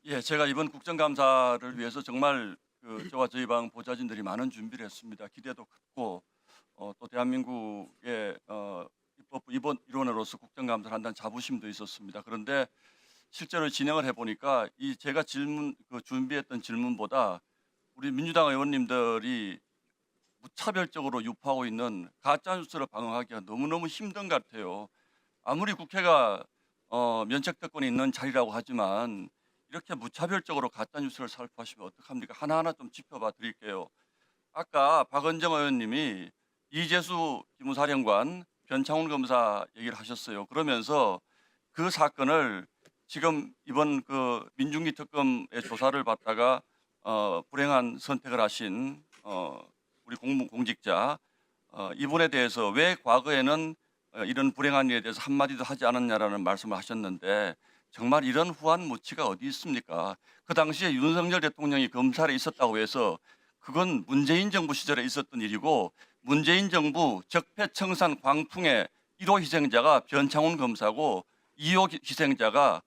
예, 제가 이번 국정감사를 위해서 정말 저와 저희 방 보좌진들이 많은 준비를 했습니다. 기대도 컸고 또 대한민국의 입법 이번 일원으로서 국정감사를 한다는 자부심도 있었습니다. 그런데 실제로 진행을 해보니까 이 제가 준비했던 질문보다 우리 민주당 의원님들이 무차별적으로 유포하고 있는 가짜 뉴스를 방어하기가 너무너무 힘든 것 같아요. 아무리 국회가 면책특권이 있는 자리라고 하지만 이렇게 무차별적으로 가짜 뉴스를 살포하시면 어떡합니까? 하나하나 좀 짚어봐 드릴게요. 아까 박은정 의원님이 이재수 기무사령관, 변창훈 검사 얘기를 하셨어요. 그러면서 그 사건을 지금 이번 민중기 특검의 조사를 받다가 불행한 선택을 하신 우리 공직자 이분에 대해서 왜 과거에는 이런 불행한 일에 대해서 한마디도 하지 않았냐라는 말씀을 하셨는데 정말 이런 후한무치가 어디 있습니까? 그 당시에 윤석열 대통령이 검찰에 있었다고 해서 그건 문재인 정부 시절에 있었던 일이고 문재인 정부 적폐청산 광풍의 1호 희생자가 변창훈 검사고 2호 희생자가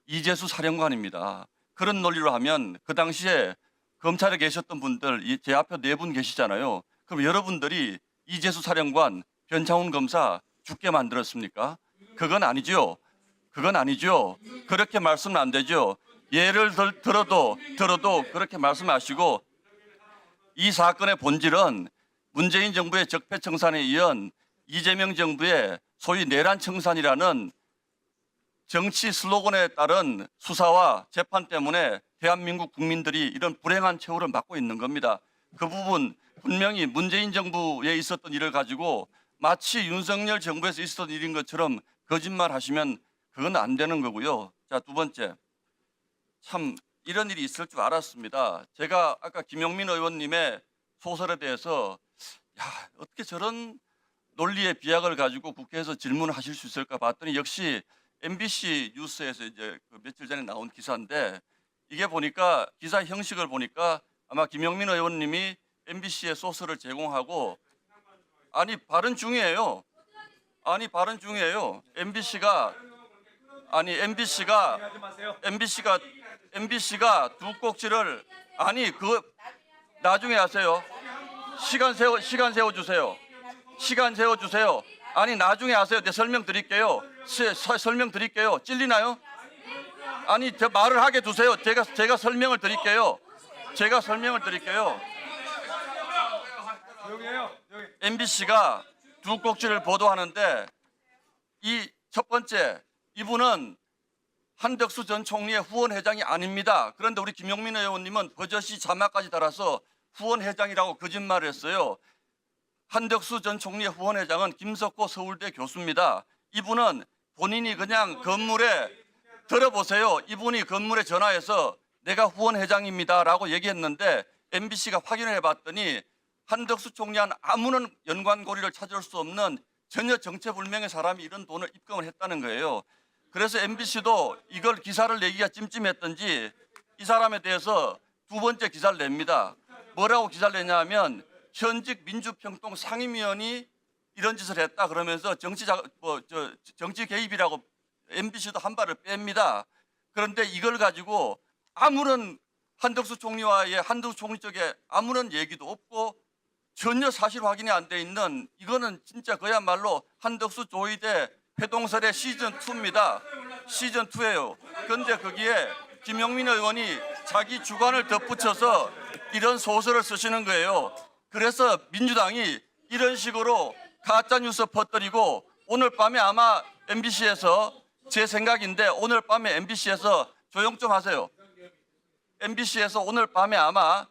이재수 사령관입니다. 그런 논리로 하면 그 당시에 검찰에 계셨던 분들 제 앞에 4분 계시잖아요. 그럼 여러분들이 이재수 사령관, 변창훈 검사 죽게 만들었습니까? 그건 아니죠. 그건 아니죠. 그렇게 말씀은 안 되죠. 예를 들어도 그렇게 말씀하시고 이 사건의 본질은 문재인 정부의 적폐청산에 이은 이재명 정부의 소위 내란청산이라는 정치 슬로건에 따른 수사와 재판 때문에 대한민국 국민들이 이런 불행한 처우를 받고 있는 겁니다. 그 부분 분명히 문재인 정부에 있었던 일을 가지고 마치 윤석열 정부에서 있었던 일인 것처럼 거짓말하시면 그건 안 되는 거고요. 자, 두 번째. 참 이런 일이 있을 줄 알았습니다. 제가 아까 김용민 의원님의 소설에 대해서 어떻게 저런 논리의 비약을 가지고 국회에서 질문을 하실 수 있을까 봤더니 역시 MBC 뉴스에서 이제 며칠 전에 나온 기사인데 이게 보니까 기사 형식을 보니까 아마 김용민 의원님이 MBC에 소스를 제공하고 발언 중이에요. 발언 중이에요. MBC가 두 꼭지를 나중에 하세요. 시간 세워 주세요. 나중에 하세요. 내 설명 드릴게요. 설명 드릴게요. 찔리나요? 말을 하게 두세요. 제가 설명을 드릴게요. MBC가 두 꼭지를 보도하는데 이 첫 번째, 이분은 한덕수 전 총리의 후원 회장이 아닙니다. 그런데 우리 김용민 의원님은 버젓이 자막까지 달아서 후원 회장이라고 거짓말을 했어요. 한덕수 전 총리의 후원 회장은 김석호 서울대 교수입니다. 이분은 본인이 그냥 건물에 들어보세요. 이분이 건물에 전화해서 내가 후원 회장입니다라고 얘기했는데 MBC가 확인을 해봤더니 한덕수 총리와는 아무런 연관고리를 찾을 수 없는 전혀 정체불명의 사람이 이런 돈을 입금을 했다는 거예요. 그래서 MBC도 이걸 기사를 내기가 찜찜했던지 이 사람에 대해서 두 번째 기사를 냅니다. 뭐라고 기사를 내냐면 현직 민주평통 상임위원이 이런 짓을 했다 그러면서 정치 개입이라고 MBC도 한 발을 뺍니다. 그런데 이걸 가지고 한덕수 총리 쪽에 아무런 얘기도 없고 전혀 사실 확인이 안 돼 있는 이거는 진짜 그야말로 한덕수 조이대 회동설의 시즌2입니다. 시즌2예요. 그런데 거기에 김용민 의원이 자기 주관을 덧붙여서 이런 소설을 쓰시는 거예요. 그래서 민주당이 이런 식으로 가짜뉴스 퍼뜨리고 오늘 밤에 아마 MBC에서 제 생각인데 오늘 밤에 MBC에서 조용 좀 하세요. MBC에서 오늘 밤에 아마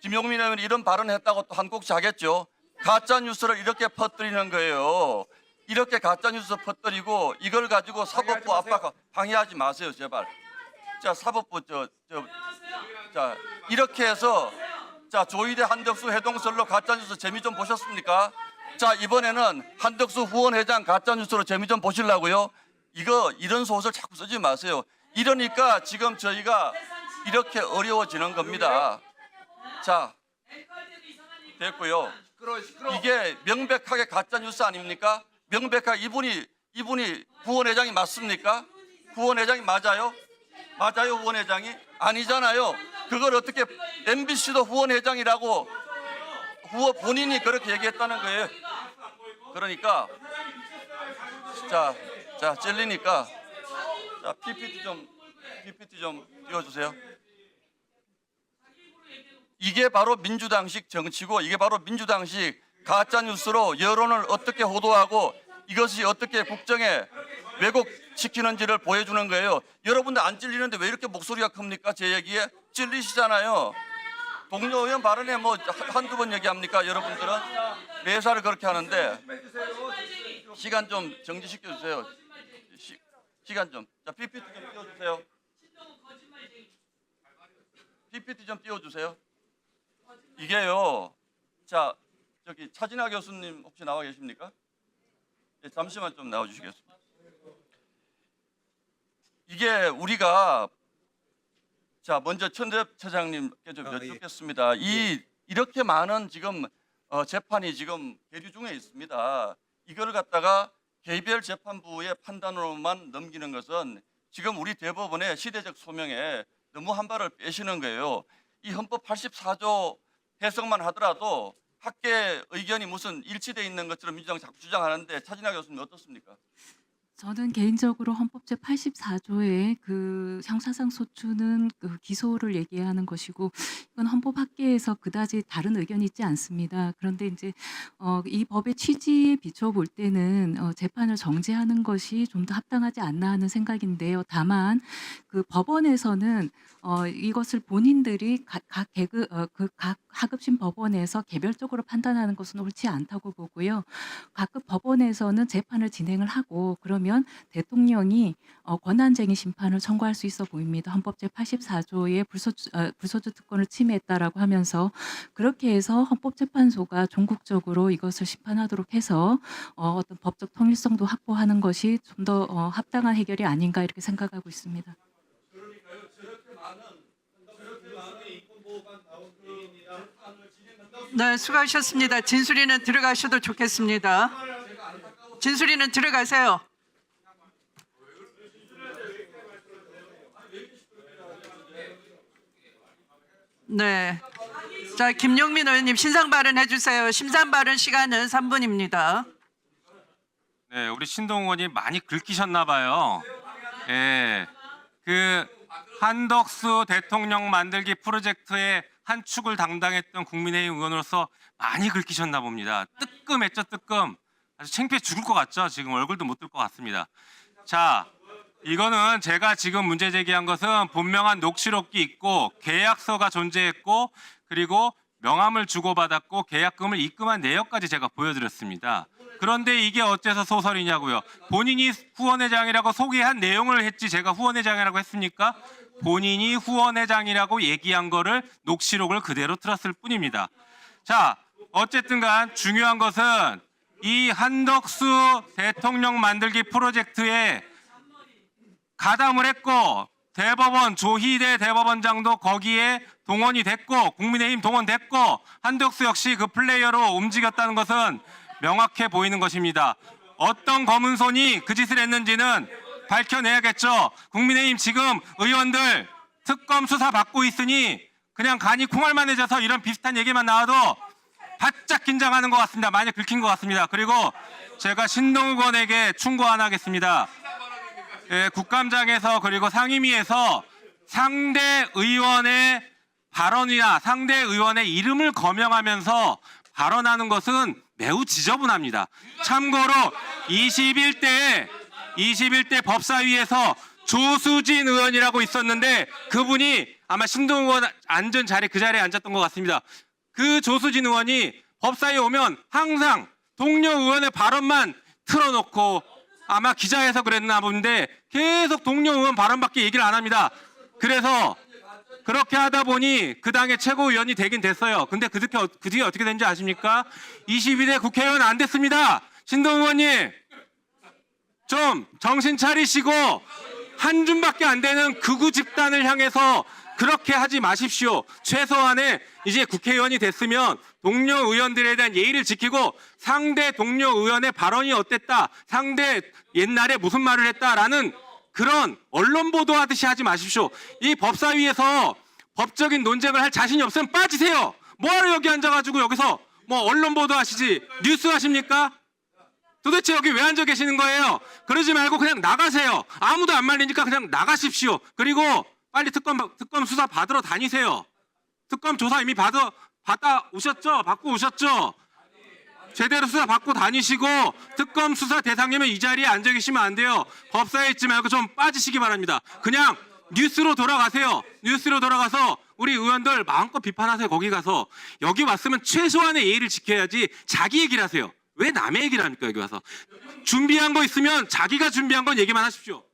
김용민 의원이 이런 발언을 했다고 또 한 곡지 하겠죠. 가짜뉴스를 이렇게 퍼뜨리는 거예요. 이렇게 가짜뉴스 퍼뜨리고 이걸 가지고 사법부 압박 방해하지 마세요, 제발. 자, 사법부 자 이렇게 해서 자 조이대 한덕수 회동설로 가짜뉴스 재미 좀 보셨습니까? 자 이번에는 한덕수 후원 회장 가짜뉴스로 재미 좀 보시려고요? 이런 소설 자꾸 쓰지 마세요. 이러니까 지금 저희가 이렇게 어려워지는 겁니다. 자 됐고요. 이게 명백하게 가짜뉴스 아닙니까? 명백하게 이분이 후원 회장이 맞습니까? 후원 회장이 맞아요? 맞아요, 후원회장이? 아니잖아요. 그걸 어떻게 MBC도 후원회장이라고 본인이 그렇게 얘기했다는 거예요. 그러니까 자 찔리니까 자 PPT 좀 띄워주세요. 이게 바로 민주당식 정치고 이게 바로 민주당식 가짜 뉴스로 여론을 어떻게 호도하고 이것이 어떻게 국정에 왜곡시키는지를 보여주는 거예요. 여러분들 안 찔리는데 왜 이렇게 목소리가 큽니까? 제 얘기에 찔리시잖아요. 동료 의원 발언에 뭐 한두 번 얘기합니까? 여러분들은 매사를 그렇게 하는데 시간 좀 정지시켜 주세요. 시간 좀. 자, PPT 좀 띄워주세요. PPT 좀 띄워주세요. 이게요. 자, 저기 차진아 교수님 혹시 나와 계십니까? 네, 잠시만 좀 나와주시겠습니까? 이게 우리가 자 먼저 천대엽 차장님께 좀 여쭙겠습니다. 이렇게 많은 지금 재판이 지금 계류 중에 있습니다. 이걸 갖다가 개별 재판부의 판단으로만 넘기는 것은 지금 우리 대법원의 시대적 소명에 너무 한 발을 빼시는 거예요. 이 헌법 84조 해석만 하더라도 학계 의견이 무슨 일치돼 있는 것처럼 민주당 자꾸 주장하는데 차진아 교수님 어떻습니까? 저는 개인적으로 헌법 제84조의 그 형사상 소추는 그 기소를 얘기하는 것이고 이건 헌법 학계에서 그다지 다른 의견이 있지 않습니다. 그런데 이제 이 법의 취지에 비춰 볼 때는 재판을 정지하는 것이 좀 더 합당하지 않나 하는 생각인데요. 다만 그 법원에서는 이것을 본인들이 각 하급심 법원에서 개별적으로 판단하는 것은 옳지 않다고 보고요. 각급 법원에서는 재판을 진행을 하고 그러면 대통령이 권한쟁의 심판을 청구할 수 있어 보입니다. 헌법 제84조의 불소추 특권을 침해했다라고 하면서 그렇게 해서 헌법재판소가 종국적으로 이것을 심판하도록 해서 어떤 법적 통일성도 확보하는 것이 좀 더 합당한 해결이 아닌가 이렇게 생각하고 있습니다. 네, 수고하셨습니다. 진수리는 들어가셔도 좋겠습니다. 진수리는 들어가세요. 네. 자, 김용민 의원님 신상 발언해 주세요. 심산 발언 시간은 3분입니다. 네, 우리 신동 의원이 많이 긁히셨나 봐요. 예. 그 한덕수 대통령 만들기 프로젝트의 한 축을 담당했던 국민의힘 의원으로서 많이 긁히셨나 봅니다. 뜨끔했죠, 뜨끔. 아주 창피해 죽을 것 같죠? 지금 얼굴도 못 들 것 같습니다. 자, 이거는 제가 지금 문제 제기한 것은 분명한 녹취록이 있고 계약서가 존재했고 그리고 명함을 주고받았고 계약금을 입금한 내역까지 제가 보여드렸습니다. 그런데 이게 어째서 소설이냐고요. 본인이 후원회장이라고 소개한 내용을 했지 제가 후원회장이라고 했습니까? 본인이 후원회장이라고 얘기한 거를 녹취록을 그대로 틀었을 뿐입니다. 자, 어쨌든 간 중요한 것은 이 한덕수 대통령 만들기 프로젝트에 가담을 했고 대법원 조희대 대법원장도 거기에 동원이 됐고 국민의힘 동원됐고 한덕수 역시 그 플레이어로 움직였다는 것은 명확해 보이는 것입니다. 어떤 검은 손이 그 짓을 했는지는 밝혀내야겠죠. 국민의힘 지금 의원들 특검 수사 받고 있으니 그냥 간이 콩알만해져서 이런 비슷한 얘기만 나와도 바짝 긴장하는 것 같습니다. 많이 긁힌 것 같습니다. 그리고 제가 신동욱 의원에게 충고 하나 하겠습니다. 예, 국감장에서 그리고 상임위에서 상대 의원의 발언이나 상대 의원의 이름을 거명하면서 발언하는 것은 매우 지저분합니다. 참고로 21대 법사위에서 조수진 의원이라고 있었는데 그분이 아마 신동욱 의원 앉은 자리 그 자리에 앉았던 것 같습니다. 그 조수진 의원이 법사위에 오면 항상 동료 의원의 발언만 틀어놓고 아마 기자회에서 그랬나 본데 계속 동료 의원 발언밖에 얘기를 안 합니다. 그래서 그렇게 하다 보니 그 당의 최고위원이 되긴 됐어요. 근데 그 뒤에 어떻게 된지 아십니까? 22대 국회의원 안 됐습니다. 신동욱 의원님 좀 정신 차리시고 한 줌밖에 안 되는 극우 집단을 향해서 그렇게 하지 마십시오. 최소한의 이제 국회의원이 됐으면 동료 의원들에 대한 예의를 지키고 상대 동료 의원의 발언이 어땠다, 상대 옛날에 무슨 말을 했다라는 그런 언론 보도하듯이 하지 마십시오. 이 법사위에서 법적인 논쟁을 할 자신이 없으면 빠지세요. 뭐하러 여기 앉아가지고 여기서 뭐 언론 보도하시지 뉴스 하십니까? 도대체 여기 왜 앉아 계시는 거예요? 그러지 말고 그냥 나가세요. 아무도 안 말리니까 그냥 나가십시오. 그리고 빨리 특검 수사 받으러 다니세요. 특검 조사 이미 받아 오셨죠? 받고 오셨죠? 제대로 수사 받고 다니시고 특검 수사 대상이면 이 자리에 앉아 계시면 안 돼요. 법사위에 있지 말고 좀 빠지시기 바랍니다. 그냥 뉴스로 돌아가세요. 뉴스로 돌아가서 우리 의원들 마음껏 비판하세요. 거기 가서. 여기 왔으면 최소한의 예의를 지켜야지 자기 얘기를 하세요. 왜 남의 얘기를 합니까? 여기 와서. 준비한 거 있으면 자기가 준비한 건 얘기만 하십시오.